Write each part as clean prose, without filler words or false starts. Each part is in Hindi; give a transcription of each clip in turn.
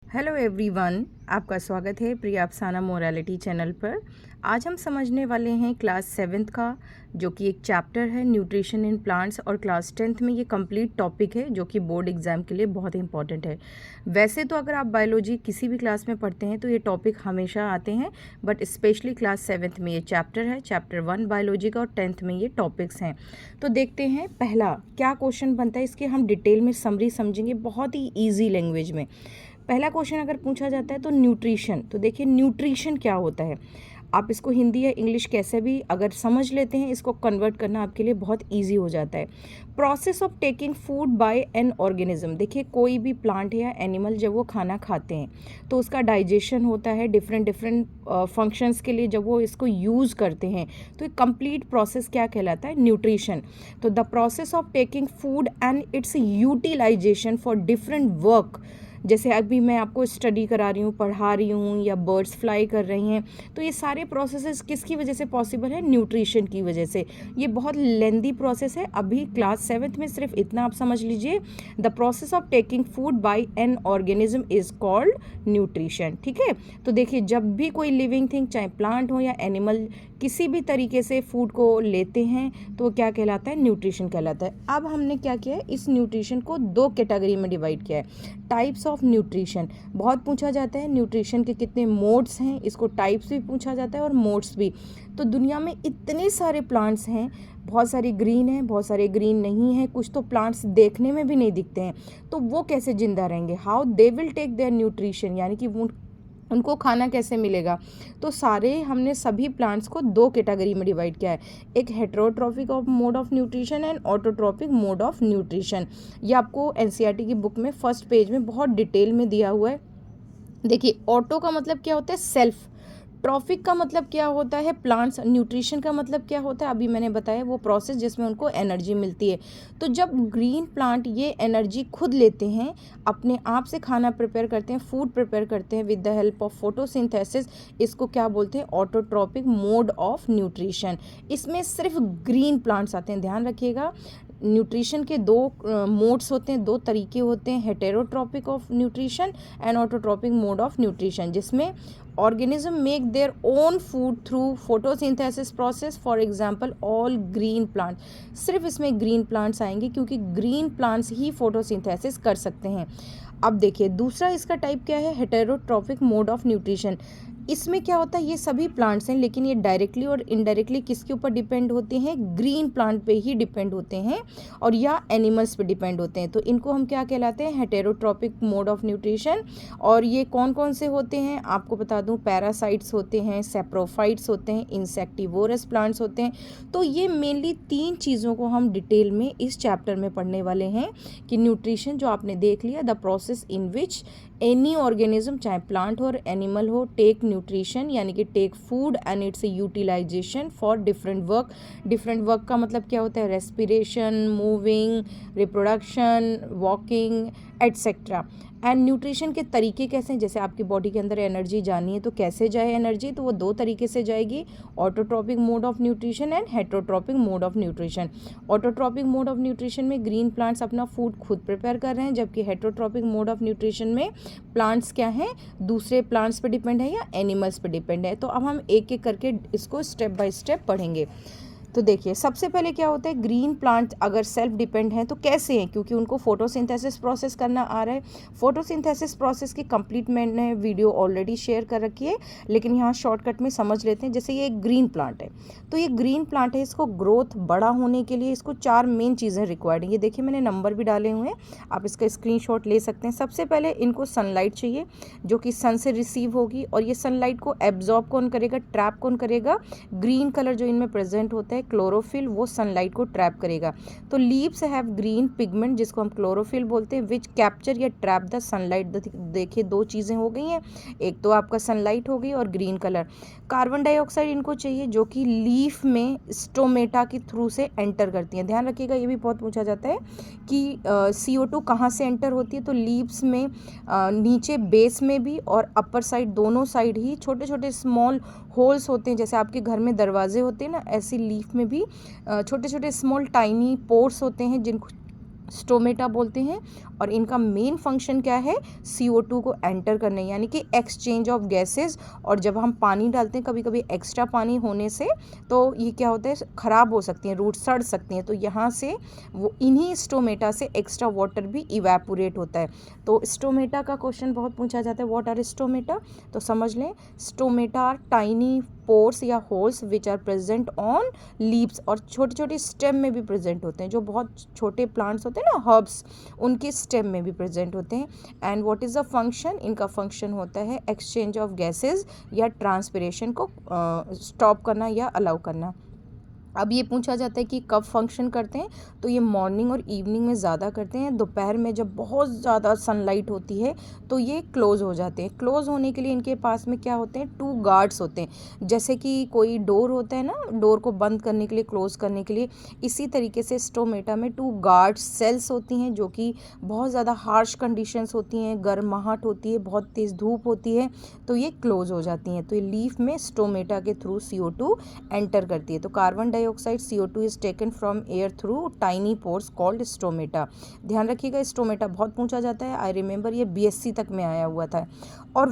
हेलो एवरीवन, आपका स्वागत है प्रिया अफसाना मोरालिटी चैनल पर। आज हम समझने वाले हैं क्लास 7th का, जो कि एक चैप्टर है न्यूट्रिशन इन प्लांट्स, और क्लास 10th में ये कंप्लीट टॉपिक है जो कि बोर्ड एग्ज़ाम के लिए बहुत इंपॉर्टेंट है। वैसे तो अगर आप बायोलॉजी किसी भी क्लास में पढ़ते हैं तो ये टॉपिक हमेशा आते हैं, बट स्पेशली क्लास 7th में ये चैप्टर है, चैप्टर 1 बायोलॉजी का, और 10th में ये टॉपिक्स हैं। तो देखते हैं पहला क्या क्वेश्चन बनता है, इसके हम डिटेल में समरी समझेंगे बहुत ही ईजी लैंग्वेज में। पहला क्वेश्चन अगर पूछा जाता है तो न्यूट्रिशन, तो देखिए न्यूट्रिशन क्या होता है। आप इसको हिंदी या इंग्लिश कैसे भी अगर समझ लेते हैं, इसको कन्वर्ट करना आपके लिए बहुत इजी हो जाता है। Process of taking food by an organism, देखिए कोई भी प्लांट है या एनिमल जब वो खाना खाते हैं तो उसका डाइजेशन होता है डिफरेंट डिफरेंट फंक्शंस के लिए। जब वो इसको यूज़ करते हैं तो एक कंप्लीट प्रोसेस क्या कहलाता है, न्यूट्रिशन। तो the process of taking food and its utilization for different work, जैसे अभी मैं आपको स्टडी करा रही हूँ, पढ़ा रही हूँ, या बर्ड्स फ्लाई कर रही हैं, तो ये सारे प्रोसेसेस किसकी वजह से पॉसिबल है, न्यूट्रिशन की वजह से। ये बहुत लेंदी प्रोसेस है। अभी क्लास 7th में सिर्फ इतना आप समझ लीजिए, the process of taking food by an organism is called nutrition. ठीक है, तो देखिए जब भी कोई लिविंग थिंग, चाहे प्लांट हो या एनिमल, किसी भी तरीके से फूड को लेते हैं तो वो क्या कहलाता है, न्यूट्रिशन कहलाता है। अब हमने क्या किया है, इस न्यूट्रिशन को दो कैटेगरी में डिवाइड किया है। टाइप्स ऑफ न्यूट्रिशन, बहुत पूछा जाता है न्यूट्रिशन के कितने मोड्स हैं, इसको टाइप्स भी पूछा जाता है और मोड्स भी। तो दुनिया में इतने सारे प्लांट्स हैं, बहुत सारे ग्रीन हैं, बहुत सारे ग्रीन नहीं हैं, कुछ तो प्लांट्स देखने में भी नहीं दिखते हैं, तो वो कैसे जिंदा रहेंगे, how they will take their nutrition, यानी कि वो उनको खाना कैसे मिलेगा। तो सारे हमने सभी प्लांट्स को दो कैटेगरी में डिवाइड किया है, एक heterotrophic of mode of nutrition and autotrophic mode of nutrition. ये आपको एनसीईआरटी की बुक में फर्स्ट पेज में बहुत डिटेल में दिया हुआ है। देखिए ऑटो का मतलब क्या होता है, सेल्फ। ट्रॉफिक का मतलब क्या होता है, प्लांट्स। न्यूट्रिशन का मतलब क्या होता है, अभी मैंने बताया, वो प्रोसेस जिसमें उनको एनर्जी मिलती है। तो जब ग्रीन प्लांट ये एनर्जी खुद लेते हैं, अपने आप से खाना प्रिपेयर करते हैं, फूड प्रिपेयर करते हैं with the help of photosynthesis, इसको क्या बोलते हैं, ऑटोट्रॉपिक मोड ऑफ न्यूट्रिशन। इसमें सिर्फ ग्रीन प्लांट्स आते हैं, ध्यान रखिएगा। न्यूट्रिशन के दो मोड्स होते हैं, दो तरीके होते हैं, heterotrophic of nutrition and autotrophic mode of nutrition, जिसमें organism make their own food through photosynthesis process, for example all green plant। सिर्फ इसमें green plants आएंगे क्योंकि green plants ही photosynthesis कर सकते हैं। अब देखिए दूसरा इसका टाइप क्या है, हेटेरोट्रॉपिक मोड ऑफ न्यूट्रिशन। इसमें क्या होता है, ये सभी प्लांट्स हैं लेकिन ये डायरेक्टली और इनडायरेक्टली किसके ऊपर डिपेंड होते हैं, ग्रीन प्लांट पे ही डिपेंड होते हैं, और या एनिमल्स पे डिपेंड होते हैं। तो इनको हम क्या कहलाते हैं, हेटेरोट्रॉपिक मोड ऑफ न्यूट्रिशन। और ये कौन कौन से होते हैं आपको बता दूं, पैरासाइट्स होते हैं, सेप्रोफाइट्स होते हैं, इंसेक्टिवोरस प्लांट्स होते हैं। तो ये मेनली तीन चीज़ों को हम डिटेल में इस चैप्टर में पढ़ने वाले हैं कि न्यूट्रिशन जो आपने देख लिया, the process in which any organism, चाहे प्लांट हो और एनिमल हो, टेक न्यूट्रिशन यानी कि take food and its utilization for different work. Different work का मतलब क्या होता है, respiration, moving, reproduction, walking etcetera. And nutrition के तरीके कैसे हैं, जैसे आपकी बॉडी के अंदर एनर्जी जानी है तो कैसे जाए एनर्जी, तो वो दो तरीके से जाएगी, autotrophic mode of nutrition and heterotrophic mode of nutrition. Autotrophic mode of nutrition में ग्रीन प्लांट्स अपना फूड खुद प्रिपेयर कर रहे हैं, जबकि हेटेरोट्रॉपिक मोड ऑफ न्यूट्रिशन में प्लांट्स क्या हैं, दूसरे प्लांट्स पे डिपेंड है या एनिमल्स पे डिपेंड है। तो अब हम एक एक करके इसको स्टेप बाय स्टेप पढ़ेंगे। तो देखिए सबसे पहले क्या होता है, ग्रीन प्लांट अगर सेल्फ डिपेंड हैं तो कैसे हैं, क्योंकि उनको फोटोसिंथेसिस प्रोसेस करना आ रहा है। फोटोसिंथेसिस प्रोसेस की कंप्लीट मैंने वीडियो ऑलरेडी शेयर कर रखी है, लेकिन यहाँ शॉर्टकट में समझ लेते हैं। जैसे ये एक ग्रीन प्लांट है, तो ये ग्रीन प्लांट है, इसको ग्रोथ बड़ा होने के लिए इसको चार मेन चीज़ें रिक्वायर्ड हैं। ये देखिए मैंने नंबर भी डाले हुए हैं, आप इसका स्क्रीनशॉट ले सकते हैं। सबसे पहले इनको सनलाइट चाहिए जो कि सन से रिसीव होगी, और ये सनलाइट को एब्जॉर्ब कौन करेगा, ट्रैप कौन करेगा, ग्रीन कलर जो इनमें प्रेजेंट होता है क्लोरोफिल, वो सनलाइट को ट्रैप करेगा। तो लीव्स हैव ग्रीन पिगमेंट जिसको हम क्लोरोफिल बोलते हैं, विच कैप्चर या ट्रैप द सनलाइट। देखिए दो चीज़ें हो गई हैं, एक तो आपका सनलाइट हो गई और ग्रीन कलर। कार्बन डाइऑक्साइड इनको चाहिए जो कि लीफ में स्टोमेटा के थ्रू से एंटर करती हैं। ध्यान रखिएगा ये भी बहुत पूछा जाता है कि CO2 कहाँ से एंटर होती है, तो लीव्स में नीचे बेस में भी और अपर साइड दोनों साइड ही छोटे छोटे स्मॉल होल्स होते हैं, जैसे आपके घर में दरवाजे होते हैं ना, ऐसी लीफ में भी छोटे छोटे स्मॉल टाइनी पोर्स होते हैं स्टोमेटा बोलते हैं। और इनका मेन फंक्शन क्या है, CO2 को एंटर करने, यानी कि एक्सचेंज ऑफ गैसेस। और जब हम पानी डालते हैं कभी कभी एक्स्ट्रा पानी होने से तो ये क्या होता है, ख़राब हो सकती हैं, रूट सड़ सकती हैं, तो यहाँ से वो इन्हीं स्टोमेटा से एक्स्ट्रा वाटर भी इवेपोरेट होता है। तो स्टोमेटा का क्वेश्चन बहुत पूछा जाता है, व्हाट आर स्टोमेटा। तो समझ लें, स्टोमेटा आर टाइनी पोर्स या holes which are present on leaves, और छोटे छोटे स्टेम में भी प्रेजेंट होते हैं, जो बहुत छोटे प्लांट्स होते हैं ना, हर्ब्स, उनके स्टेम में भी प्रेजेंट होते हैं। And what is the function, इनका फंक्शन होता है एक्सचेंज ऑफ गैसेस या ट्रांसपिरेशन को स्टॉप करना या अलाउ करना। अब ये पूछा जाता है कि कब फंक्शन करते हैं, तो ये मॉर्निंग और इवनिंग में ज़्यादा करते हैं। दोपहर में जब बहुत ज़्यादा सनलाइट होती है तो ये क्लोज़ हो जाते हैं। क्लोज़ होने के लिए इनके पास में क्या होते हैं, 2 गार्ड्स होते हैं। जैसे कि कोई डोर होता है ना, डोर को बंद करने के लिए, क्लोज़ करने के लिए, इसी तरीके से स्टोमेटा में 2 गार्ड सेल्स होती हैं, जो कि बहुत ज़्यादा हार्श कंडीशंस होती हैं, गर्माहट होती है, बहुत तेज़ धूप होती है, तो ये क्लोज़ हो जाती हैं। तो ये लीफ में स्टोमेटा के थ्रू CO2 एंटर करती है। तो carbon dioxide CO2 is taken from air through tiny pores called stomata. ध्यान रखिएगा, स्टोमेटा बहुत पूछा जाता है। आई रिमेंबर ये BSc तक में आया हुआ था। और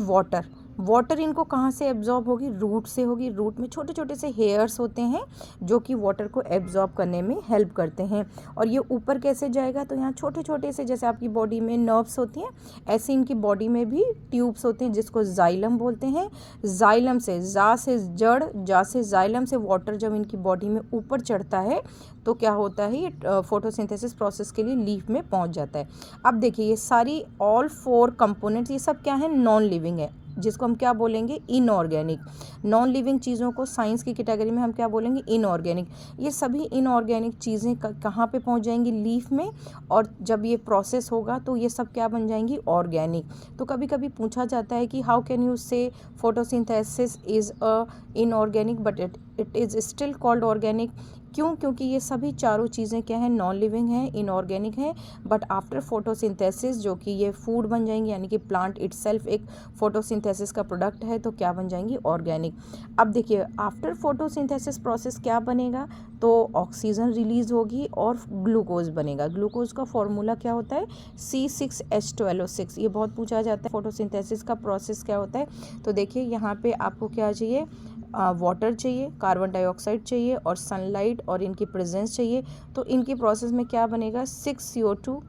वाटर इनको कहाँ से एब्जॉर्ब होगी, रूट से होगी। रूट में छोटे छोटे से हेयर्स होते हैं जो कि वाटर को एब्जॉर्ब करने में हेल्प करते हैं। और ये ऊपर कैसे जाएगा, तो यहाँ छोटे छोटे से, जैसे आपकी बॉडी में नर्व्स होती हैं, ऐसे इनकी बॉडी में भी ट्यूब्स होते हैं जिसको जाइलम बोलते हैं। जाइलम से, जा से जड़, जा से जाइलम से वाटर जब इनकी बॉडी में ऊपर चढ़ता है तो क्या होता है, ये फोटोसिंथेसिस प्रोसेस के लिए लीफ में पहुंच जाता है। अब देखिए, ये सारी ऑल 4 कंपोनेंट्स, ये सब क्या है, नॉन लिविंग है, जिसको हम क्या बोलेंगे, इनऑर्गेनिक। नॉन लिविंग चीज़ों को साइंस की कैटेगरी में हम क्या बोलेंगे, इनऑर्गेनिक। ये सभी इनऑर्गेनिक चीज़ें कहाँ पे पहुँच जाएंगी, लीफ में। और जब ये प्रोसेस होगा तो ये सब क्या बन जाएंगी, ऑर्गेनिक। तो कभी कभी पूछा जाता है कि हाउ कैन यू से photosynthesis is a inorganic but it is still called organic. क्यों, क्योंकि ये सभी चारों चीज़ें क्या हैं, नॉन लिविंग हैं, इनऑर्गेनिक हैं, बट आफ्टर फोटोसिंथेसिस जो कि ये फूड बन जाएंगी, यानी कि प्लांट इटसेल्फ एक फोटोसिंथेसिस का प्रोडक्ट है, तो क्या बन जाएंगी, ऑर्गेनिक। अब देखिए, आफ्टर फोटोसिंथेसिस प्रोसेस क्या बनेगा, तो ऑक्सीजन रिलीज होगी और ग्लूकोज बनेगा। ग्लूकोज का फॉर्मूला क्या होता है, C6H12O6। ये बहुत पूछा जाता है, फोटोसिंथेसिस का प्रोसेस क्या होता है। तो देखिए, यहाँ पे आपको क्या चाहिए, वाटर चाहिए, कार्बन डाइऑक्साइड चाहिए और सनलाइट और इनकी प्रेजेंस चाहिए। तो इनकी प्रोसेस में क्या बनेगा, 6CO2,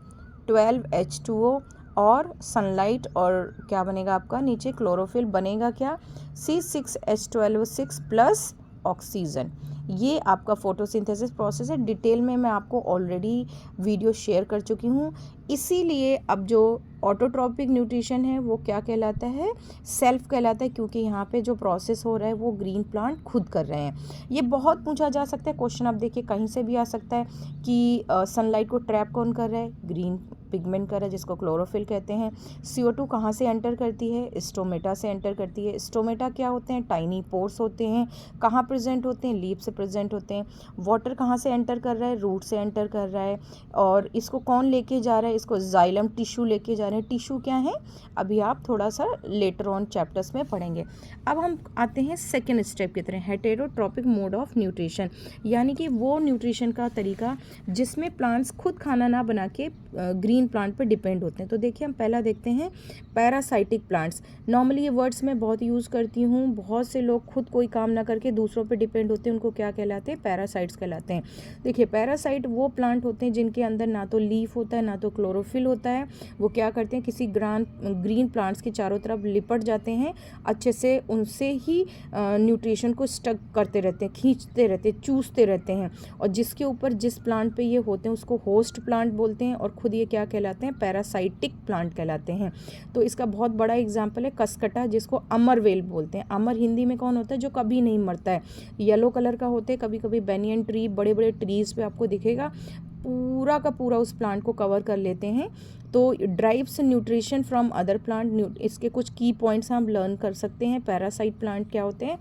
12H2O और सनलाइट, और क्या बनेगा आपका नीचे क्लोरोफिल बनेगा, क्या, C6H12O6 प्लस ऑक्सीजन। ये आपका फोटोसिंथेसिस प्रोसेस है। डिटेल में मैं आपको ऑलरेडी वीडियो शेयर कर चुकी हूँ। इसीलिए अब जो ऑटोट्रॉपिक न्यूट्रिशन है वो क्या कहलाता है, सेल्फ कहलाता है, क्योंकि यहाँ पे जो प्रोसेस हो रहा है वो ग्रीन प्लांट खुद कर रहे हैं। ये बहुत पूछा जा सकता है क्वेश्चन, अब देखिए कहीं से भी आ सकता है कि सनलाइट को ट्रैप कौन कर रहा है, ग्रीन पिगमेंट कर रहा है, जिसको क्लोरोफिल कहते हैं। CO2 कहाँ से एंटर करती है, स्टोमेटा से एंटर करती है। स्टोमेटा क्या होते हैं, टाइनी पोर्स होते हैं। कहाँ प्रेजेंट होते हैं, लीफ से प्रेजेंट होते हैं। वाटर कहाँ से एंटर कर रहा है, रूट से एंटर कर रहा है। और इसको कौन लेके जा रहा है, इसको जाइलम टिश्यू लेके जा रहे हैं। टिश्यू क्या है, अभी आप थोड़ा सा लेटर ऑन चैप्टर्स में पढ़ेंगे। अब हम आते हैं सेकेंड स्टेप की तरह, हेटेरोट्रॉपिक मोड ऑफ न्यूट्रिशन, यानी कि वो न्यूट्रिशन का तरीका जिसमें प्लांट्स खुद खाना ना बना के ग्रीन प्लांट पर डिपेंड होते हैं। तो देखिए, हम पहला देखते हैं पैरासाइटिक प्लांट्स। नॉर्मली ये वर्ड्स मैं बहुत यूज़ करती हूँ, बहुत से लोग खुद कोई काम ना करके दूसरों पे डिपेंड होते हैं, उनको क्या कहलाते हैं, पैरासाइट्स कहलाते हैं। देखिए, पैरासाइट वो प्लांट होते हैं जिनके अंदर ना तो लीफ होता है ना तो क्लोरोफिल होता है। वो क्या करते हैं, किसी ग्रीन प्लांट्स के चारों तरफ लिपट जाते हैं, अच्छे से उनसे ही न्यूट्रिशन को स्टक करते रहते हैं, खींचते रहते हैं, चूसते रहते हैं। और जिसके ऊपर जिस प्लांट पे ये होते हैं उसको होस्ट प्लांट बोलते हैं, और खुद ये क्या कहलाते हैं, पैरासाइटिक प्लांट कहलाते हैं। तो इसका बहुत बड़ा एग्जाम्पल है कसकटा, जिसको अमरवेल बोलते हैं। अमर हिंदी में कौन होता है, जो कभी नहीं मरता है, येलो कलर का होते हैं। कभी कभी बेनियन ट्री, बड़े बड़े ट्रीज पे आपको दिखेगा, पूरा का पूरा उस प्लांट को कवर कर लेते हैं। तो drives nutrition from other plant, इसके कुछ की पॉइंट्स हम लर्न कर सकते हैं। पैरासाइट प्लांट क्या होते हैं,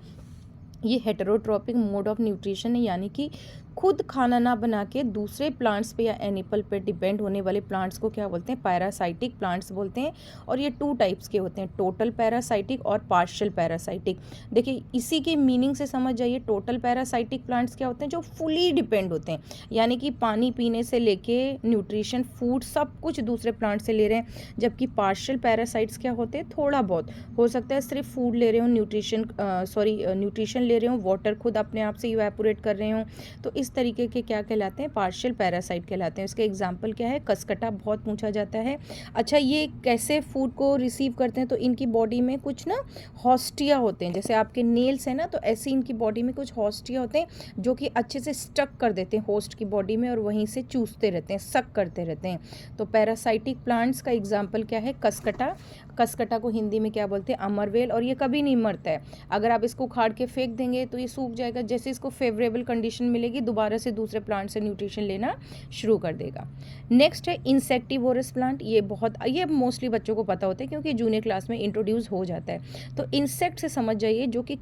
ये हेटेरोट्रॉपिक मोड ऑफ न्यूट्रिशन है, यानी कि खुद खाना ना बना के दूसरे प्लांट्स पे या एनिमल पे डिपेंड होने वाले प्लांट्स को क्या बोलते हैं, पैरासाइटिक प्लांट्स बोलते हैं। और ये 2 टाइप्स के होते हैं, टोटल पैरासाइटिक और पार्शियल पैरासाइटिक। देखिए इसी के मीनिंग से समझ जाइए, टोटल पैरासाइटिक प्लांट्स क्या होते हैं, जो फुली डिपेंड होते हैं, यानी कि पानी पीने से लेके न्यूट्रिशन, फूड, सब कुछ दूसरे प्लांट से ले रहे हैं। जबकि पार्शियल पैरासाइट्स क्या होते हैं, थोड़ा बहुत हो सकता है सिर्फ फूड ले रहे हो, न्यूट्रिशन ले रहे हो, वाटर खुद अपने आप से इवेपोरेट कर रहे हो, तो इस तरीके के क्या कहलाते हैं, पार्शियल पैरासाइट कहलाते हैं। इसका एग्जाम्पल क्या है, कसकटा बहुत पूछा जाता है। अच्छा, ये कैसे फूड को रिसीव करते हैं, तो इनकी बॉडी में कुछ ना हॉस्टिया होते हैं, जैसे आपके नेल्स हैं ना, तो ऐसे इनकी बॉडी में कुछ हॉस्टिया होते हैं जो कि अच्छे से स्टक कर देते हैं होस्ट की बॉडी में और वहीं से चूसते रहते हैं, सक करते रहते हैं। तो पैरासाइटिक प्लांट्स का एग्जाम्पल क्या है, कसकटा। कसकटा को हिंदी में क्या बोलते हैं, अमरवेल। और ये कभी नहीं मरता है, अगर आप इसको उखाड़ के फेंक देंगे तो ये सूख जाएगा, जैसे इसको फेवरेबल कंडीशन मिलेगी दोबारा से दूसरे प्लांट से न्यूट्रिशन लेना शुरू कर देगा। नेक्स्ट है इंसेक्टिवोरस प्लांट। ये मोस्टली बच्चों को पता होता है क्योंकि जूनियर क्लास में इंट्रोड्यूस हो जाता है। तो इंसेक्ट से समझ जाइए, जो कि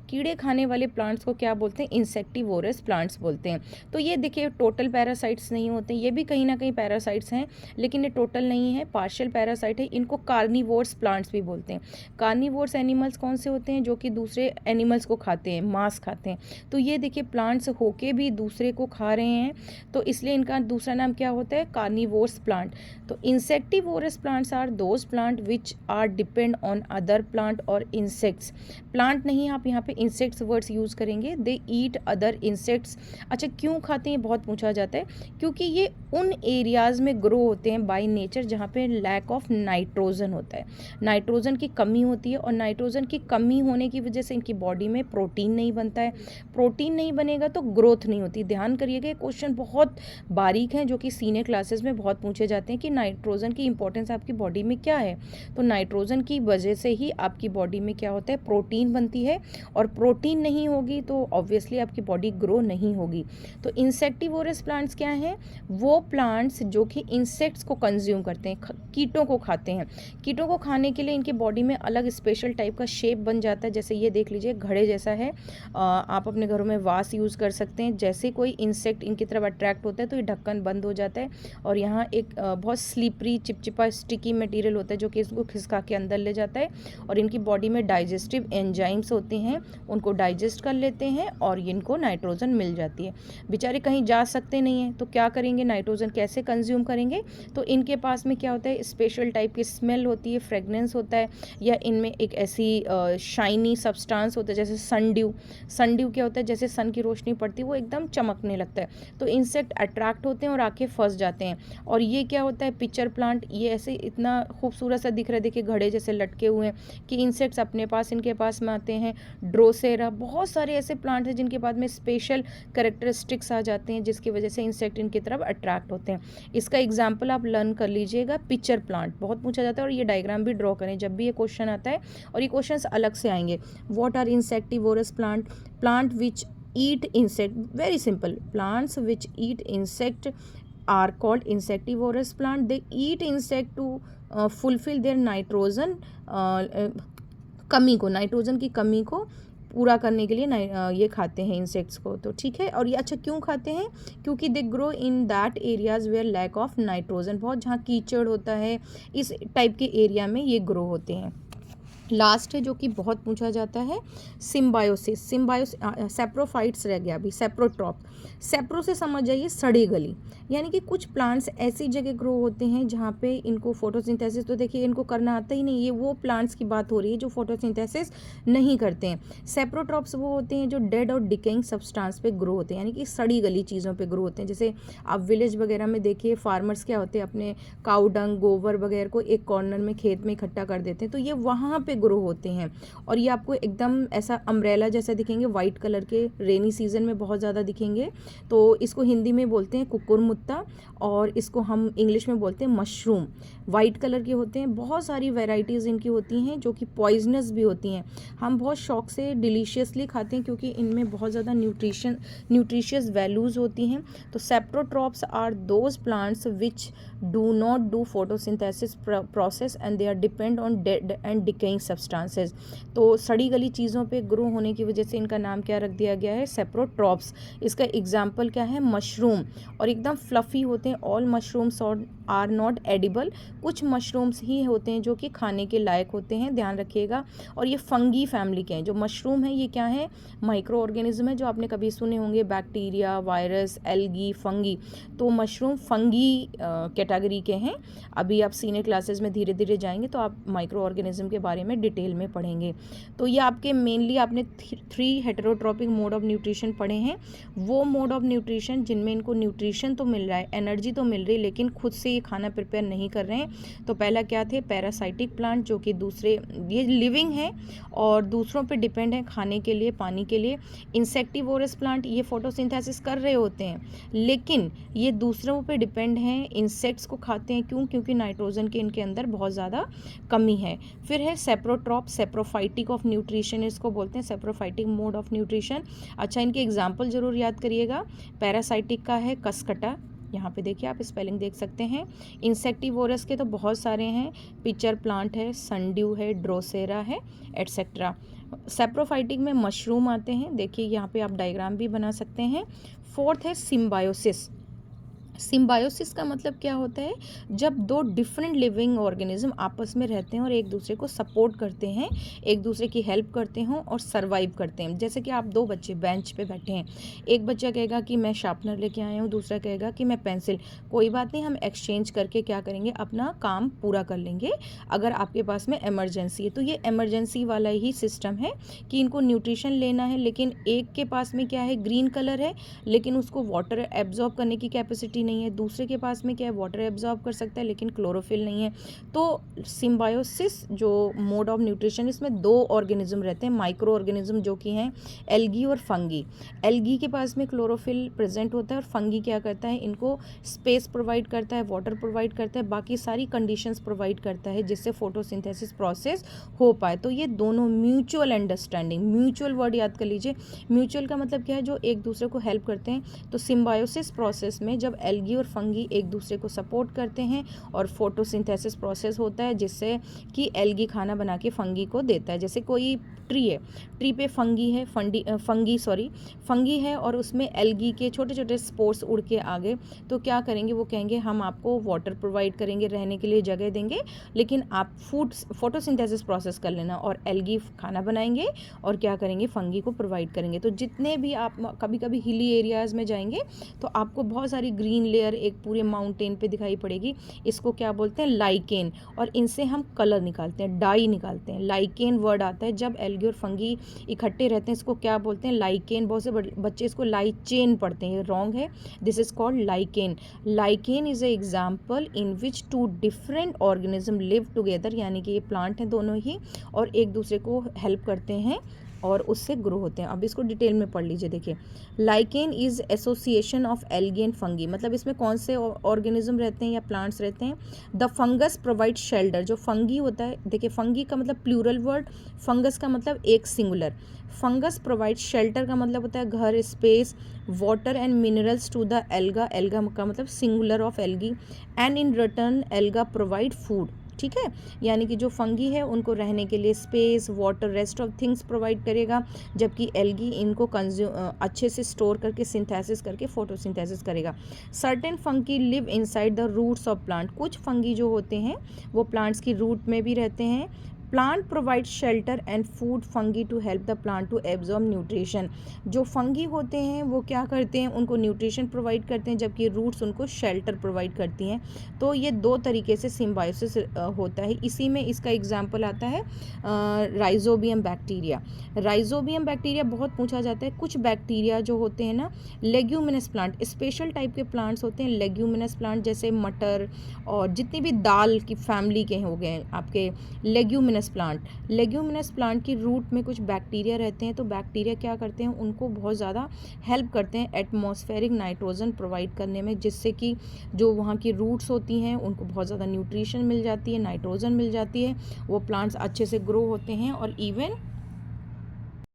कीड़े खाने वाले प्लांट्स को क्या बोलते हैं, इंसेक्टिवोरस प्लांट्स बोलते हैं। तो ये देखिए टोटल पैरासाइट्स नहीं होते, ये भी कहीं ना कहीं पैरासाइट्स हैं, लेकिन ये टोटल नहीं है, पार्शियल पैरासाइट है। इनको कार्निवोर्स प्लांट्स भी बोलते हैं। कार्निवोर्स एनिमल्स कौन से होते हैं, जो कि दूसरे एनिमल्स को खाते हैं, मांस खाते हैं। तो ये देखिए प्लांट्स होके भी दूसरे को खा रहे हैं, तो इसलिए इनका दूसरा नाम क्या होता है, कार्निवोर्स प्लांट। तो insectivorous plants are those plant which are depend on other plant और इंसेक्ट्स। प्लांट नहीं, आप यहाँ पे इंसेक्ट्स वर्ड्स यूज़ करेंगे, दे ईट अदर इंसेक्ट्स। अच्छा, क्यों खाते हैं, बहुत पूछा जाता है, क्योंकि ये उन एरियाज़ में ग्रो होते हैं बाय नेचर जहाँ पे लैक ऑफ नाइट्रोजन होता है, नाइट्रोजन की कमी होती है, और नाइट्रोजन की कमी होने की वजह से इनकी बॉडी में प्रोटीन नहीं बनता है। प्रोटीन नहीं बनेगा तो ग्रोथ नहीं होती। ध्यान करिएगा, क्वेश्चन बहुत बारीक हैं जो कि सीनियर क्लासेस में बहुत पूछे जाते हैं कि नाइट्रोजन की इंपॉर्टेंस आपकी बॉडी में क्या है। तो नाइट्रोजन की वजह से ही आपकी बॉडी में क्या होता है, प्रोटीन बनती है, और प्रोटीन नहीं होगी तो ऑब्वियसली आपकी बॉडी ग्रो नहीं होगी। तो इंसेक्टिवोरस प्लांट्स क्या हैं, वो प्लांट्स जो कि इंसेक्ट्स को कंज्यूम करते हैं, कीटों को खाते हैं। कीटों को खाने के लिए इनकी बॉडी में अलग स्पेशल टाइप का शेप बन जाता है, जैसे ये देख लीजिए घड़े जैसा है। आप अपने घरों में वास यूज़ कर सकते हैं। जैसे कोई इंसेक्ट इनकी तरफ अट्रैक्ट होता है तो ये ढक्कन बंद हो जाता है, और यहाँ एक बहुत स्लिपरी चिपचिपा स्टिकी मटेरियल होता है जो कि इसको खिसका के अंदर ले जाता है, और इनकी बॉडी में डाइजेस्टिव एंजाइम्स होते हैं, उनको डाइजेस्ट कर लेते हैं और इनको नाइट्रोजन मिल जाती है। बेचारे कहीं जा सकते नहीं हैं तो क्या करेंगे, नाइट्रोजन कैसे कंज्यूम करेंगे, तो इनके पास में क्या होता है, स्पेशल टाइप की स्मेल होती है, फ्रेगनेंस होता है, या इनमें एक ऐसी शाइनी सब्सटेंस होता है जैसे सनड्यू। सनड्यू क्या होता है, जैसे सन की रोशनी पड़ती है वो एकदम चमकने लगता है, तो इंसेक्ट अट्रैक्ट होते हैं और आके फंस जाते हैं। और ये क्या होता है, पिक्चर प्लांट, ये ऐसे इतना खूबसूरत सा दिख रहा है, देखिए घड़े जैसे लटके हुए हैं कि इंसेक्ट्स अपने पास इनके पास में आते हैं। ड्रोसेरा, बहुत सारे ऐसे प्लांट हैं जिनके बाद में स्पेशल कैरेक्टरिस्टिक्स आ जाते हैं जिसकी वजह से इंसेक्ट इनकी तरफ अट्रैक्ट होते हैं। इसका एग्जाम्पल आप लर्न कर लीजिएगा, पिक्चर प्लांट बहुत पूछा जाता है, और ये डायग्राम भी ड्रॉ करें जब भी ये क्वेश्चन आता है, और ये क्वेश्चन अलग से आएंगे। What are insectivorous plant, plant which eat insect, very simple, plants which eat insect are called insectivorous plant. They eat insect to fulfill their nitrogen कमी को, नाइट्रोजन की कमी को पूरा करने के लिए ये खाते हैं इंसेक्ट्स को। तो ठीक है, और ये अच्छा क्यों खाते हैं, क्योंकि they grow in that areas where lack of nitrogen, बहुत जहाँ कीचड़ होता है इस टाइप के एरिया में ये ग्रो होते हैं। लास्ट है जो कि बहुत पूछा जाता है, सिम्बायोसिस। सेप्रोफाइट्स रह गया अभी, सेप्रोट्रॉप। सेप्रो से समझ जाइए सड़ी गली, यानी कि कुछ प्लांट्स ऐसी जगह ग्रो होते हैं जहाँ पे इनको फोटोसिंथेसिस, तो देखिए इनको करना आता ही नहीं, ये वो प्लांट्स की बात हो रही है जो फोटोसिंथेसिस नहीं करते हैं। सेप्रोट्रॉप्स वो होते हैं जो डेड और डिकेइंग सब्सटेंस पे ग्रो होते हैं, यानी कि सड़ी गली चीज़ों पे ग्रो होते हैं। जैसे आप विलेज वगैरह में देखिए फार्मर्स क्या होते हैं, अपने काऊ डंग, गोबर वगैरह को एक कॉर्नर में खेत में इकट्ठा कर देते हैं, तो ये वहाँ पे ग्रो होते हैं, और ये आपको एकदम ऐसा अम्ब्रेला जैसा दिखेंगे, वाइट कलर के, रेनी सीजन में बहुत ज़्यादा दिखेंगे। तो इसको हिंदी में बोलते हैं कुकुरमुत्ता, और इसको हम इंग्लिश में बोलते हैं मशरूम। वाइट कलर के होते हैं, बहुत सारी वैरायटीज़ इनकी होती हैं जो कि पॉइजनस भी होती हैं। हम बहुत शौक से डिलीशियसली खाते हैं क्योंकि इनमें बहुत ज़्यादा न्यूट्रिशियस वैल्यूज़ होती हैं। तो saprotrophs are those plants which do not do photosynthesis process and they are depend on dead and decaying substances. तो सड़ी गली चीज़ों पे ग्रो होने की वजह से इनका नाम क्या रख दिया गया है, सेप्रोट्रॉप्स। इसका एग्जाम्पल क्या है, मशरूम, और एकदम फ्लफ़ी होते हैं। All mushrooms are not edible, कुछ मशरूम्स ही होते हैं जो कि खाने के लायक होते हैं, ध्यान रखिएगा। और ये फंगी फैमिली के हैं। जो मशरूम है ये क्या है, माइक्रो ऑर्गेनिज्म है, जो आपने कभी सुने होंगे, बैक्टीरिया, वायरस, एल्गी, फंगी। तो मशरूम फंगी कैटेगरी के हैं। अभी आप सीनियर क्लासेस में धीरे धीरे जाएंगे तो आप माइक्रो ऑर्गेनिज्म के बारे में डिटेल में पढ़ेंगे। तो ये आपके मेनली आपने 3 हेटेरोट्रॉपिक मोड ऑफ न्यूट्रिशन पढ़े हैं। वो मोड ऑफ न्यूट्रिशन जिनमें इनको न्यूट्रिशन तो मिल रहा है, एनर्जी तो मिल रही है, लेकिन खुद से ये खाना प्रिपेयर नहीं कर रहे हैं। तो पहला क्या थे, पैरासाइटिक प्लांट, जो कि दूसरे, ये लिविंग है और दूसरों पे डिपेंड है खाने के लिए, पानी के लिए। इंसेक्टिवोरस प्लांट, ये फोटोसिंथेसिस कर रहे होते हैं लेकिन ये दूसरों पे डिपेंड हैं, इंसेक्ट्स को खाते हैं। क्यों? क्योंकि नाइट्रोजन के इनके अंदर बहुत ज़्यादा कमी है। फिर है सेप्रोट्रॉप, सेप्रोफाइटिक ऑफ न्यूट्रिशन इसको बोलते हैं, सेप्रोफाइटिक मोड ऑफ न्यूट्रिशन। अच्छा, इनके एग्जाम्पल जरूर याद करिएगा। पैरासाइटिक का है कसकटा, यहाँ पे देखिए आप स्पेलिंग देख सकते हैं। इंसेक्टिवोरस के तो बहुत सारे हैं, पिचर प्लांट है, सनड्यू है, ड्रोसेरा है, एटसेट्रा। सेप्रोफाइटिक में मशरूम आते हैं, देखिए यहाँ पे आप डायग्राम भी बना सकते हैं। फोर्थ है सिम्बायोसिस। सिम्बायोसिस का मतलब क्या होता है, जब दो डिफरेंट लिविंग ऑर्गेनिज्म आपस में रहते हैं और एक दूसरे को सपोर्ट करते हैं, एक दूसरे की हेल्प करते हों और सरवाइव करते हैं। जैसे कि आप 2 बच्चे बेंच पे बैठे हैं, एक बच्चा कहेगा कि मैं शार्पनर लेके आया हूँ, दूसरा कहेगा कि मैं पेंसिल। कोई बात नहीं, हम एक्सचेंज करके क्या करेंगे, अपना काम पूरा कर लेंगे अगर आपके पास में इमरजेंसी है। तो ये इमरजेंसी वाला ही सिस्टम है कि इनको न्यूट्रिशन लेना है, लेकिन एक के पास में क्या है, ग्रीन कलर है, लेकिन उसको वाटर एब्जॉर्ब करने की कैपेसिटी नहीं है। दूसरे के पास में क्या है, वाटर एब्जॉर्ब कर सकता है लेकिन क्लोरोफिल नहीं है। तो सिम्बायोसिस जो मोड ऑफ न्यूट्रिशन, इसमें 2 ऑर्गेनिज्म रहते हैं, माइक्रो ऑर्गेनिज्म, जो कि हैं एल्गी और फंगी। एल्गी के पास में क्लोरोफिल प्रेजेंट होता है और फंगी क्या करता है, इनको स्पेस प्रोवाइड करता है, वाटर प्रोवाइड करता है, बाकी सारी कंडीशंस प्रोवाइड करता है जिससे फोटोसिंथेसिस प्रोसेस हो पाए। तो ये दोनों म्यूचुअल अंडरस्टैंडिंग, म्यूचुअल वर्ड याद कर लीजिए। म्यूचुअल का मतलब क्या है, जो एक दूसरे को हेल्प करते हैं। तो सिम्बायोसिस प्रोसेस में जब एल्गी और फंगी एक दूसरे को सपोर्ट करते हैं और फोटोसिंथेसिस प्रोसेस होता है, जिससे कि एल्गी खाना बना के फंगी को देता है। जैसे कोई ट्री है, ट्री पे फंगी है और उसमें एल्गी के छोटे छोटे स्पोर्स उड़ के आ गए, तो क्या करेंगे, वो कहेंगे हम आपको वाटर प्रोवाइड करेंगे, रहने के लिए जगह देंगे, लेकिन आप फोटोसिंथेसिस प्रोसेस कर लेना। और एल्गी खाना बनाएंगे और क्या करेंगे, फंगी को प्रोवाइड करेंगे। तो जितने भी आप कभी कभी हिली एरियाज़ में जाएंगे तो आपको बहुत सारी ग्रीन लेयर एक पूरे माउंटेन पे दिखाई पड़ेगी। इसको क्या बोलते हैं, लाइकेन। और इनसे हम कलर निकालते हैं, डाई निकालते हैं। लाइकेन वर्ड आता है जब एल्गी और फंगी इकट्ठे रहते हैं, इसको क्या बोलते हैं, लाइकेन। बहुत से बच्चे इसको लाइचेन पढ़ते हैं, ये रॉन्ग है, this is called lichen. Lichen is a example in which 2 different organism live together, यानी कि ये प्लांट हैं दोनों ही और एक दूसरे को हेल्प करते हैं और उससे ग्रो होते हैं। अब इसको डिटेल में पढ़ लीजिए। देखिए, lichen is association of algae and fungi. मतलब इसमें कौन से ऑर्गेनिज्म रहते हैं या प्लांट्स रहते हैं। The fungus provide shelter. जो फंगी होता है, देखिए फंगी का मतलब प्लूरल वर्ड, फंगस का मतलब एक सिंगुलर। फंगस प्रोवाइड शेल्टर का मतलब होता है घर, space, water and minerals to the alga. Alga का मतलब singular of algae. And in return alga provide food. ठीक है, यानी कि जो फंगी है उनको रहने के लिए space, water, rest of things provide करेगा, जबकि एल्गी इनको अच्छे से स्टोर करके सिंथेसिस करके फोटोसिंथेसिस करेगा। Certain fungi live inside the roots of plant. कुछ फंगी जो होते हैं वो प्लांट्स की रूट में भी रहते हैं। Plant provide shelter and food fungi to help the plant to absorb nutrition. जो फंगी होते हैं वो क्या करते हैं, उनको न्यूट्रिशन प्रोवाइड करते हैं, जबकि रूट्स उनको शेल्टर प्रोवाइड करती हैं। तो ये 2 तरीके से सिम्बायोसिस होता है। इसी में इसका एग्जाम्पल आता है राइजोबियम बैक्टीरिया। राइजोबियम बैक्टीरिया बहुत पूछा जाता है। कुछ बैक्टीरिया जो होते हैं ना, लेग्यूमिनस प्लांट, स्पेशल टाइप के प्लांट्स होते हैं लेग्यूमिनस प्लांट, जैसे मटर और जितनी भी दाल की फैमिली के हो गए आपके लेग्यूमिनस प्लांट। लेग्यूमिनस प्लांट की रूट में कुछ बैक्टीरिया रहते हैं। तो बैक्टीरिया क्या करते हैं, उनको बहुत ज़्यादा हेल्प करते हैं एटमॉस्फेरिक नाइट्रोजन प्रोवाइड करने में, जिससे कि जो वहाँ की रूट्स होती हैं उनको बहुत ज़्यादा न्यूट्रिशन मिल जाती है, नाइट्रोजन मिल जाती है, वो प्लांट्स अच्छे से ग्रो होते हैं और इवन